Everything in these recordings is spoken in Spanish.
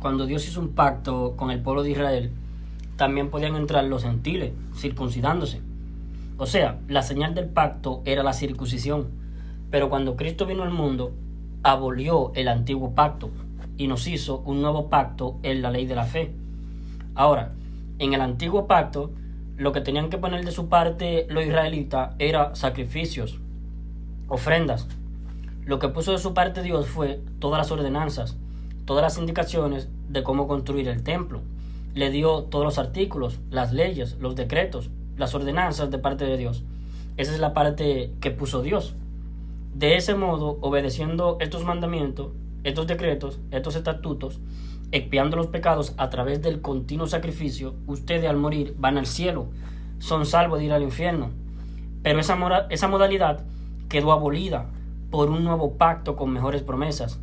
cuando Dios hizo un pacto con el pueblo de Israel, también podían entrar los gentiles, circuncidándose. O sea, la señal del pacto era la circuncisión. Pero cuando Cristo vino al mundo, abolió el antiguo pacto y nos hizo un nuevo pacto en la ley de la fe. Ahora, en el antiguo pacto, lo que tenían que poner de su parte los israelitas era sacrificios, ofrendas. Lo que puso de su parte Dios fue todas las ordenanzas, todas las indicaciones de cómo construir el templo. Le dio todos los artículos, las leyes, los decretos, las ordenanzas de parte de Dios. Esa es la parte que puso Dios. De ese modo, obedeciendo estos mandamientos, estos decretos, estos estatutos, expiando los pecados a través del continuo sacrificio, ustedes al morir van al cielo, son salvos de ir al infierno. Pero esa modalidad quedó abolida por un nuevo pacto con mejores promesas.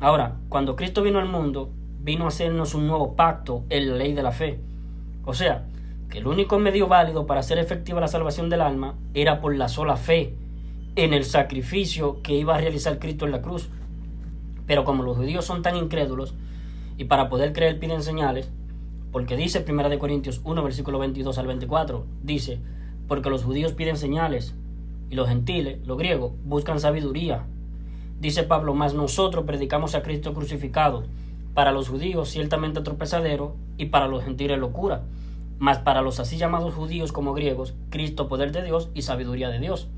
Ahora, cuando Cristo vino al mundo, vino a hacernos un nuevo pacto en la ley de la fe. O sea, que el único medio válido para hacer efectiva la salvación del alma era por la sola fe en el sacrificio que iba a realizar Cristo en la cruz. Pero como los judíos son tan incrédulos, y para poder creer piden señales, porque dice 1 Corintios 1, versículo 22 al 24, dice, porque los judíos piden señales, y los gentiles, los griegos, buscan sabiduría. Dice Pablo, mas nosotros predicamos a Cristo crucificado, para los judíos ciertamente tropezadero, y para los gentiles locura, mas para los así llamados judíos como griegos, Cristo poder de Dios y sabiduría de Dios.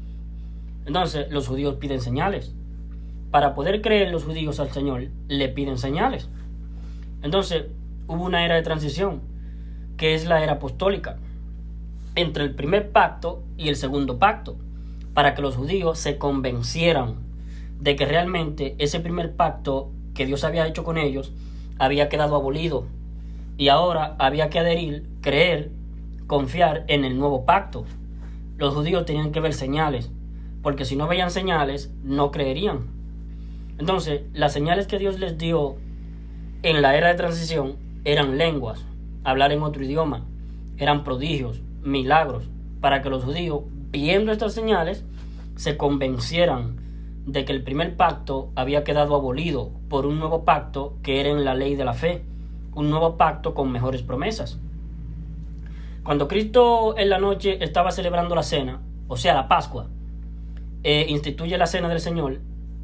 Entonces los judíos piden señales. Para poder creer los judíos al Señor, le piden señales. Entonces hubo una era de transición, que es la era apostólica, entre el primer pacto y el segundo pacto, para que los judíos se convencieran de que realmente ese primer pacto que Dios había hecho con ellos había quedado abolido y ahora había que adherir, creer, confiar en el nuevo pacto. Los judíos tenían que ver señales, porque si no veían señales, no creerían. Entonces, las señales que Dios les dio en la era de transición eran lenguas, hablar en otro idioma, eran prodigios, milagros, para que los judíos, viendo estas señales, se convencieran de que el primer pacto había quedado abolido por un nuevo pacto que era en la ley de la fe, un nuevo pacto con mejores promesas. Cuando Cristo en la noche estaba celebrando la cena, o sea la Pascua, instituye la cena del Señor,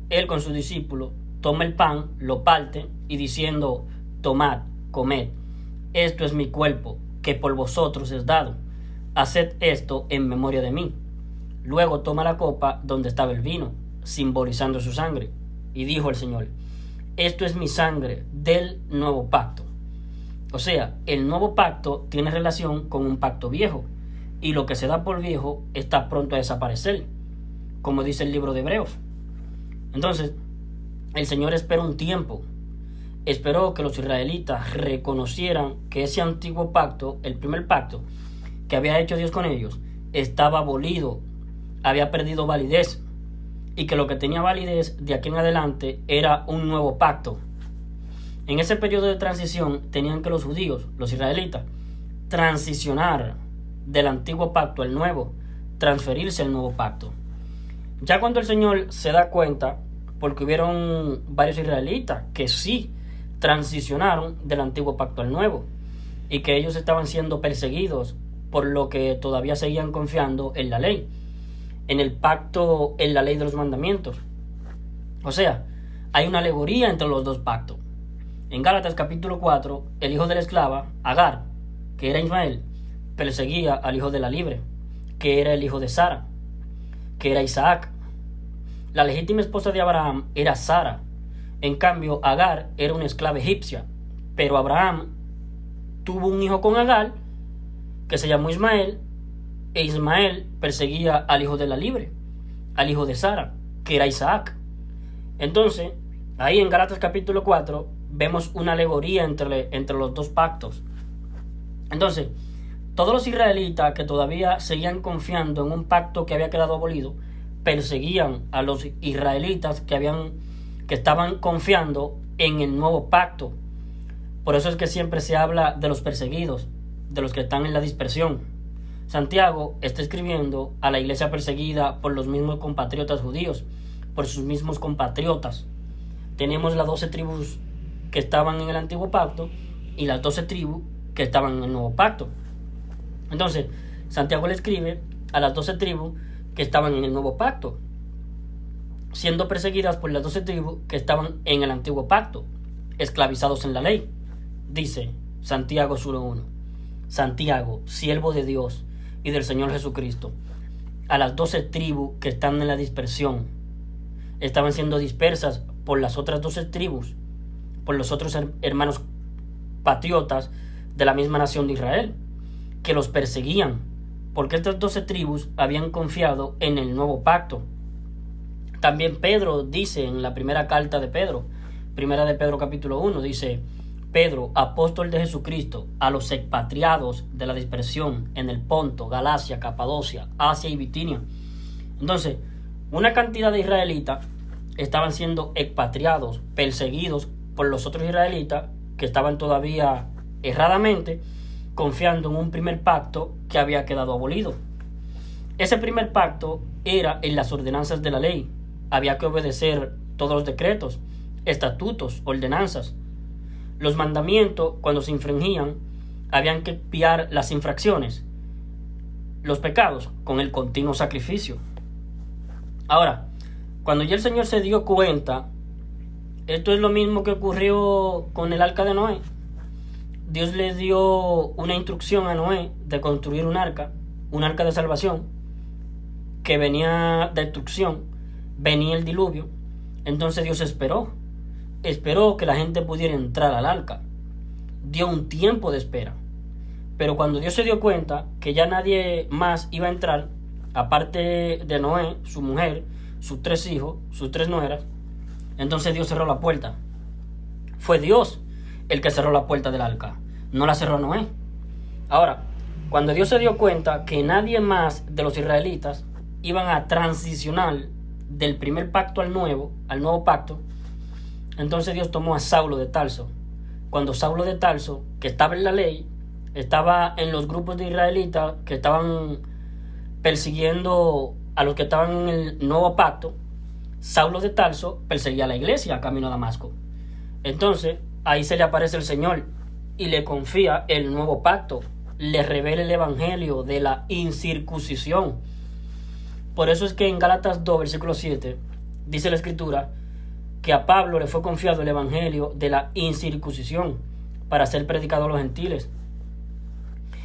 Él con sus discípulos toma el pan, lo parte y diciendo, tomad, comed, esto es mi cuerpo, que por vosotros es dado, haced esto en memoria de mí. Luego toma la copa donde estaba el vino, simbolizando su sangre, y dijo el Señor, esto es mi sangre del nuevo pacto. O sea, el nuevo pacto tiene relación con un pacto viejo, y lo que se da por viejo está pronto a desaparecer, como dice el libro de Hebreos. Entonces, el Señor esperó un tiempo, esperó que los israelitas reconocieran que ese antiguo pacto, el primer pacto que había hecho Dios con ellos, estaba abolido, había perdido validez, y que lo que tenía validez de aquí en adelante era un nuevo pacto. En ese periodo de transición tenían que los judíos, los israelitas, transicionar del antiguo pacto al nuevo, transferirse al nuevo pacto. Ya cuando el Señor se da cuenta, porque hubieron varios israelitas que sí transicionaron del antiguo pacto al nuevo, y que ellos estaban siendo perseguidos por lo que todavía seguían confiando en la ley, en el pacto, en la ley de los mandamientos. O sea, hay una alegoría entre los dos pactos. En Gálatas capítulo 4, el hijo de la esclava, Agar, que era Ismael, perseguía al hijo de la libre, que era el hijo de Sara, que era Isaac. La legítima esposa de Abraham era Sara. En cambio, Agar era una esclava egipcia. Pero Abraham tuvo un hijo con Agar, que se llamó Ismael, e Ismael perseguía al hijo de la libre, al hijo de Sara, que era Isaac. Entonces, ahí en Gálatas capítulo 4, vemos una alegoría entre los dos pactos. Entonces, todos los israelitas que todavía seguían confiando en un pacto que había quedado abolido, perseguían a los israelitas que estaban confiando en el nuevo pacto. Por eso es que siempre se habla de los perseguidos, de los que están en la dispersión. Santiago está escribiendo a la iglesia perseguida por los mismos compatriotas judíos, por sus mismos compatriotas. Tenemos las 12 tribus que estaban en el antiguo pacto y las 12 tribus que estaban en el nuevo pacto. Entonces, Santiago le escribe a las 12 tribus que estaban en el nuevo pacto, siendo perseguidas por las 12 tribus que estaban en el antiguo pacto, esclavizados en la ley. Dice Santiago 1:1: Santiago, siervo de Dios y del Señor Jesucristo, a las 12 tribus que están en la dispersión, estaban siendo dispersas por las otras 12 tribus, por los otros hermanos patriotas de la misma nación de Israel, que los perseguían, porque estas 12 tribus habían confiado en el nuevo pacto. También Pedro dice en la primera carta de Pedro, primera de Pedro capítulo 1, dice: Pedro, apóstol de Jesucristo, a los expatriados de la dispersión en el Ponto, Galacia, Capadocia, Asia y Bitinia. Entonces, una cantidad de israelitas estaban siendo expatriados, perseguidos por los otros israelitas que estaban todavía erradamente confiando en un primer pacto que había quedado abolido. Ese primer pacto era en las ordenanzas de la ley. Había que obedecer todos los decretos, estatutos, ordenanzas. Los mandamientos, cuando se infringían, habían que expiar las infracciones, los pecados, con el continuo sacrificio. Ahora, cuando ya el Señor se dio cuenta, esto es lo mismo que ocurrió con el arca de Noé. Dios le dio una instrucción a Noé de construir un arca de salvación, que venía destrucción, venía el diluvio. Entonces Dios esperó que la gente pudiera entrar al arca. Dio un tiempo de espera. Pero cuando Dios se dio cuenta que ya nadie más iba a entrar, aparte de Noé, su mujer, sus 3 hijos, sus 3 nueras, entonces Dios cerró la puerta. Fue Dios el que cerró la puerta del arca, no la cerró Noé. Ahora, cuando Dios se dio cuenta que nadie más de los israelitas iban a transicionar del primer pacto al nuevo pacto, entonces Dios tomó a Saulo de Tarso. Cuando Saulo de Tarso, que estaba en la ley, estaba en los grupos de israelitas que estaban persiguiendo a los que estaban en el nuevo pacto, Saulo de Tarso perseguía a la iglesia camino a Damasco. Entonces ahí se le aparece el Señor y le confía el nuevo pacto, le revela el evangelio de la incircuncisión. Por eso es que en Gálatas 2, versículo 7, dice la escritura que a Pablo le fue confiado el evangelio de la incircuncisión para ser predicado a los gentiles.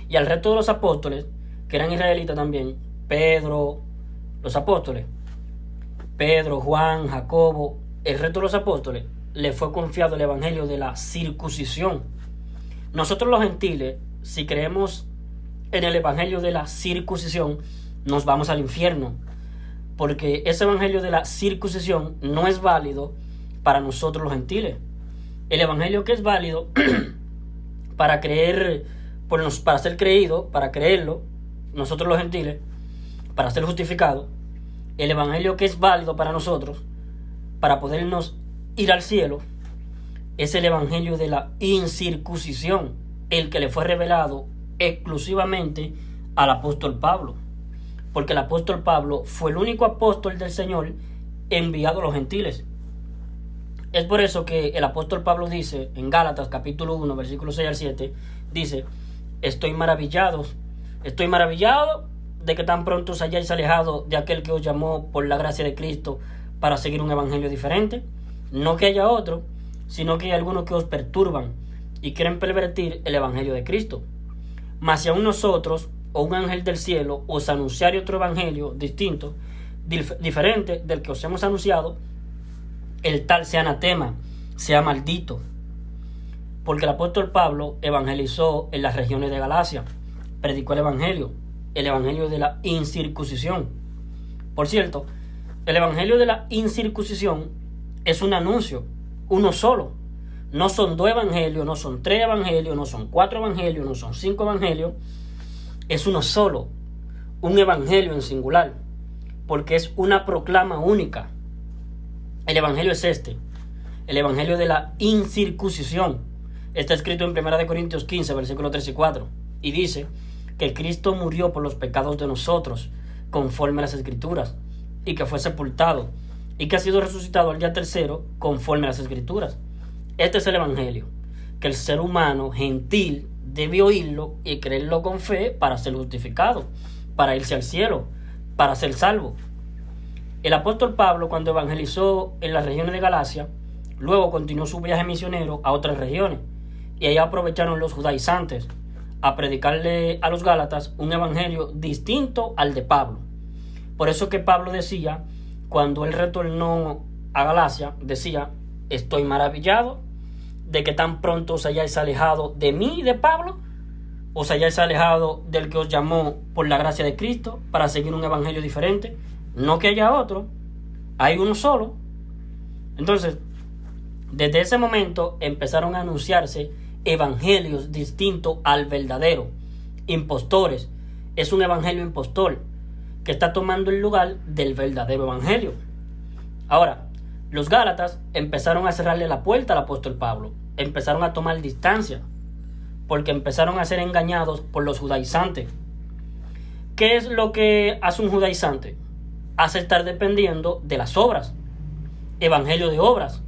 Y al resto de los apóstoles, que eran israelitas también, Pedro, los apóstoles, Pedro, Juan, Jacobo, el resto de los apóstoles, le fue confiado el evangelio de la circuncisión. Nosotros los gentiles, si creemos en el evangelio de la circuncisión, nos vamos al infierno, porque ese evangelio de la circuncisión no es válido para nosotros los gentiles. El evangelio que es válido para creer, para ser creído, para creerlo, nosotros los gentiles, para ser justificados, el evangelio que es válido para nosotros, para podernos ir al cielo, es el evangelio de la incircuncisión, el que le fue revelado exclusivamente al apóstol Pablo, porque el apóstol Pablo fue el único apóstol del Señor enviado a los gentiles. Es por eso que el apóstol Pablo dice en Gálatas capítulo 1, versículos 6 al 7, dice: estoy maravillado de que tan pronto os hayáis alejado de aquel que os llamó por la gracia de Cristo para seguir un evangelio diferente. No que haya otro, sino que hay algunos que os perturban y quieren pervertir el evangelio de Cristo. Mas si aún nosotros o un ángel del cielo os anunciare otro evangelio distinto, diferente del que os hemos anunciado, el tal sea anatema, sea maldito. Porque el apóstol Pablo evangelizó en las regiones de Galacia, predicó el evangelio de la incircuncisión. Por cierto, el evangelio de la incircuncisión es un anuncio, uno solo. No son 2 evangelios, no son 3 evangelios, no son 4 evangelios, no son 5 evangelios. Es uno solo, un evangelio en singular, porque es una proclama única. El evangelio es el evangelio de la incircuncisión. Está escrito en 1 Corintios 15, versículos 3 y 4, y dice que Cristo murió por los pecados de nosotros, conforme a las Escrituras, y que fue sepultado, y que ha sido resucitado al día tercero, conforme a las Escrituras. Este es el evangelio, que el ser humano gentil debe oírlo y creerlo con fe para ser justificado, para irse al cielo, para ser salvo. El apóstol Pablo, cuando evangelizó en las regiones de Galacia, luego continuó su viaje misionero a otras regiones, y ahí aprovecharon los judaizantes a predicarle a los gálatas un evangelio distinto al de Pablo. Por eso que Pablo decía, cuando él retornó a Galacia, decía: estoy maravillado de que tan pronto os hayáis alejado de mí y de Pablo, os hayáis alejado del que os llamó por la gracia de Cristo para seguir un evangelio diferente. No que haya otro, hay uno solo. Entonces, desde ese momento empezaron a anunciarse evangelios distintos al verdadero, impostores. Es un evangelio impostor que está tomando el lugar del verdadero evangelio. Ahora, los gálatas empezaron a cerrarle la puerta al apóstol Pablo, empezaron a tomar distancia, porque empezaron a ser engañados por los judaizantes. ¿Qué es lo que hace un judaizante? Hace estar dependiendo de las obras, evangelio de obras.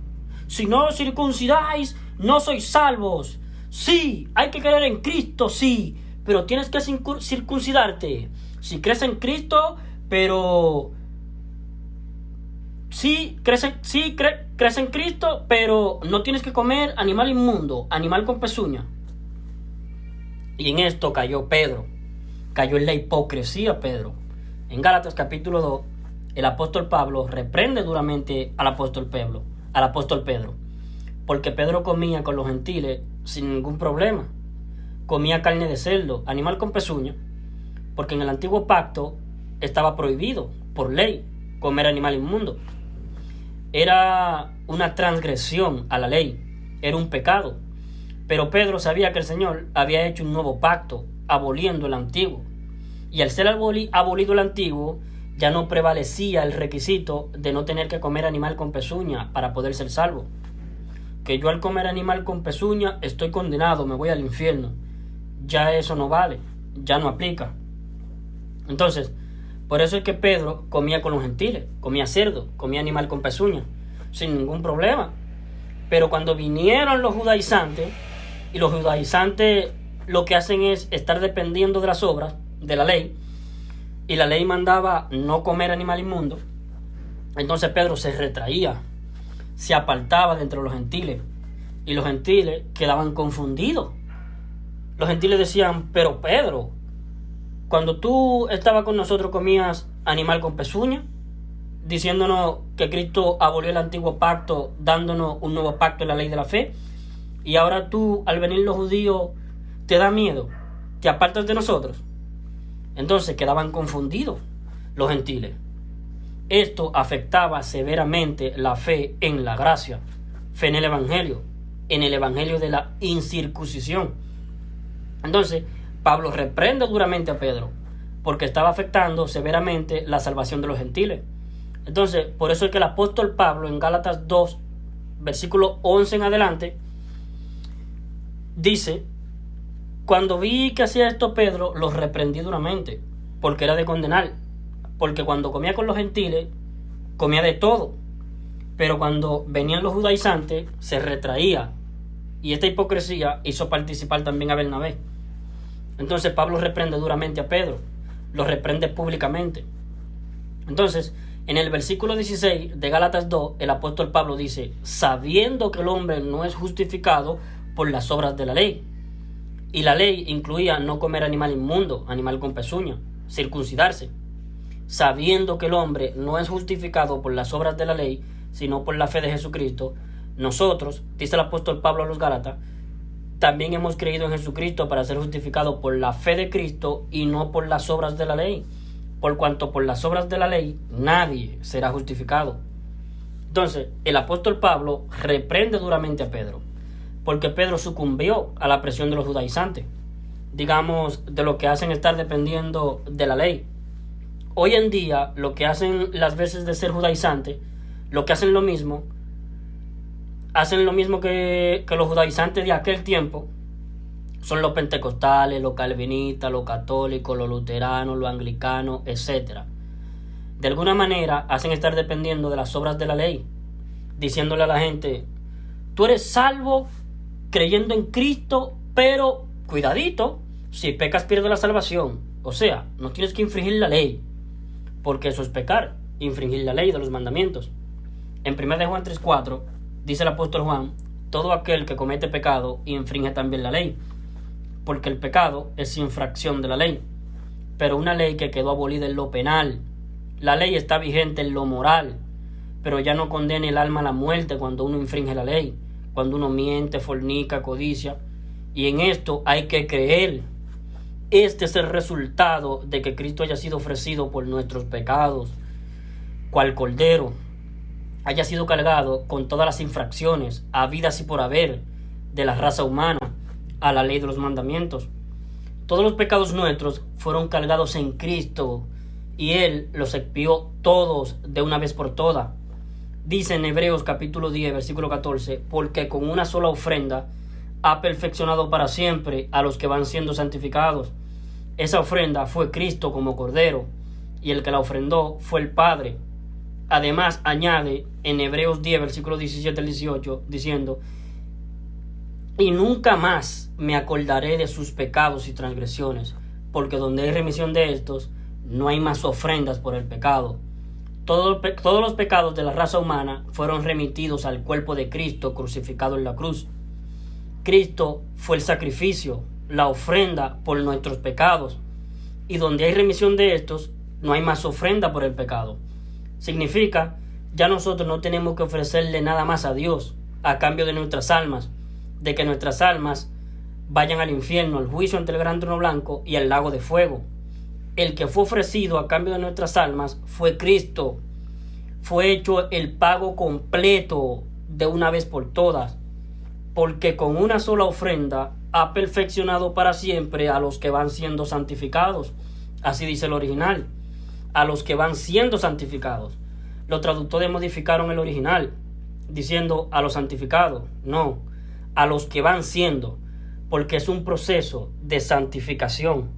Si no os circuncidáis, no sois salvos. Sí, hay que creer en Cristo, sí, pero tienes que circuncidarte. Si crees en Cristo, pero... crees en Cristo, pero no tienes que comer animal inmundo, animal con pezuña. Y en esto cayó Pedro, cayó en la hipocresía Pedro. En Gálatas capítulo 2, el apóstol Pablo reprende duramente al apóstol Pedro, porque Pedro comía con los gentiles sin ningún problema. Comía carne de cerdo, animal con pezuña, porque en el antiguo pacto estaba prohibido por ley comer animal inmundo. Era una transgresión a la ley, era un pecado. Pero Pedro sabía que el Señor había hecho un nuevo pacto, aboliendo el antiguo. Y al ser abolido el antiguo, ya no prevalecía el requisito de no tener que comer animal con pezuña para poder ser salvo. Que yo al comer animal con pezuña estoy condenado, me voy al infierno. Ya eso no vale, ya no aplica. Entonces, por eso es que Pedro comía con los gentiles, comía cerdo, comía animal con pezuña, sin ningún problema. Pero cuando vinieron los judaizantes, y los judaizantes lo que hacen es estar dependiendo de las obras, de la ley, y la ley mandaba no comer animal inmundo, entonces Pedro se retraía, se apartaba de entre los gentiles, y los gentiles quedaban confundidos. Los gentiles decían: pero Pedro, cuando tú estabas con nosotros comías animal con pezuña, diciéndonos que Cristo abolió el antiguo pacto, dándonos un nuevo pacto en la ley de la fe, y ahora tú, al venir los judíos, te da miedo, te apartas de nosotros. Entonces quedaban confundidos los gentiles. Esto afectaba severamente la fe en la gracia, fe en el evangelio de la incircuncisión. Entonces Pablo reprende duramente a Pedro, porque estaba afectando severamente la salvación de los gentiles. Entonces, por eso es que el apóstol Pablo en Gálatas 2, versículo 11 en adelante, dice: cuando vi que hacía esto Pedro, los reprendí duramente, porque era de condenar. Porque cuando comía con los gentiles, comía de todo. Pero cuando venían los judaizantes, se retraía. Y esta hipocresía hizo participar también a Bernabé. Entonces Pablo reprende duramente a Pedro, lo reprende públicamente. Entonces, en el versículo 16 de Gálatas 2, el apóstol Pablo dice: sabiendo que el hombre no es justificado por las obras de la ley. Y la ley incluía no comer animal inmundo, animal con pezuña, circuncidarse. Sabiendo que el hombre no es justificado por las obras de la ley, sino por la fe de Jesucristo, nosotros, dice el apóstol Pablo a los Gálatas, también hemos creído en Jesucristo para ser justificados por la fe de Cristo y no por las obras de la ley, por cuanto por las obras de la ley nadie será justificado. Entonces, el apóstol Pablo reprende duramente a Pedro, porque Pedro sucumbió a la presión de los judaizantes, digamos, de lo que hacen estar dependiendo de la ley. Hoy en día, lo que hacen las veces de ser judaizantes, lo que hacen lo mismo que los judaizantes de aquel tiempo. Son los pentecostales, los calvinistas, los católicos, los luteranos, los anglicanos, etc. De alguna manera hacen estar dependiendo de las obras de la ley, diciéndole a la gente: Tú eres salvo creyendo en Cristo, pero cuidadito, si pecas pierdes la salvación. O sea, no tienes que infringir la ley, porque eso es pecar, infringir la ley de los mandamientos. En 1 Juan 3:4 dice el apóstol Juan: todo aquel que comete pecado infringe también la ley, porque el pecado es infracción de la ley, pero una ley que quedó abolida en lo penal. La ley está vigente en lo moral, pero ya no condena el alma a la muerte cuando uno infringe la ley, cuando uno miente, fornica, codicia, y en esto hay que creer. Este es el resultado de que Cristo haya sido ofrecido por nuestros pecados, cual cordero, haya sido cargado con todas las infracciones, habidas y por haber, de la raza humana, a la ley de los mandamientos. Todos los pecados nuestros fueron cargados en Cristo, y Él los expió todos de una vez por todas. Dice en Hebreos capítulo 10, versículo 14, porque con una sola ofrenda ha perfeccionado para siempre a los que van siendo santificados. Esa ofrenda fue Cristo como cordero, y el que la ofrendó fue el Padre. Además añade en Hebreos 10, versículo 17 al 18, diciendo: y nunca más me acordaré de sus pecados y transgresiones, porque donde hay remisión de estos, no hay más ofrendas por el pecado. Todos los pecados de la raza humana fueron remitidos al cuerpo de Cristo crucificado en la cruz. Cristo fue el sacrificio, la ofrenda por nuestros pecados, y donde hay remisión de estos, no hay más ofrenda por el pecado. Significa, ya nosotros no tenemos que ofrecerle nada más a Dios a cambio de nuestras almas, de que nuestras almas vayan al infierno, al juicio ante el gran trono blanco y al lago de fuego. El que fue ofrecido a cambio de nuestras almas fue Cristo. Fue hecho el pago completo de una vez por todas, porque con una sola ofrenda ha perfeccionado para siempre a los que van siendo santificados. Así dice el original: a los que van siendo santificados. Los traductores modificaron el original diciendo a los santificados. No, a los que van siendo, porque es un proceso de santificación.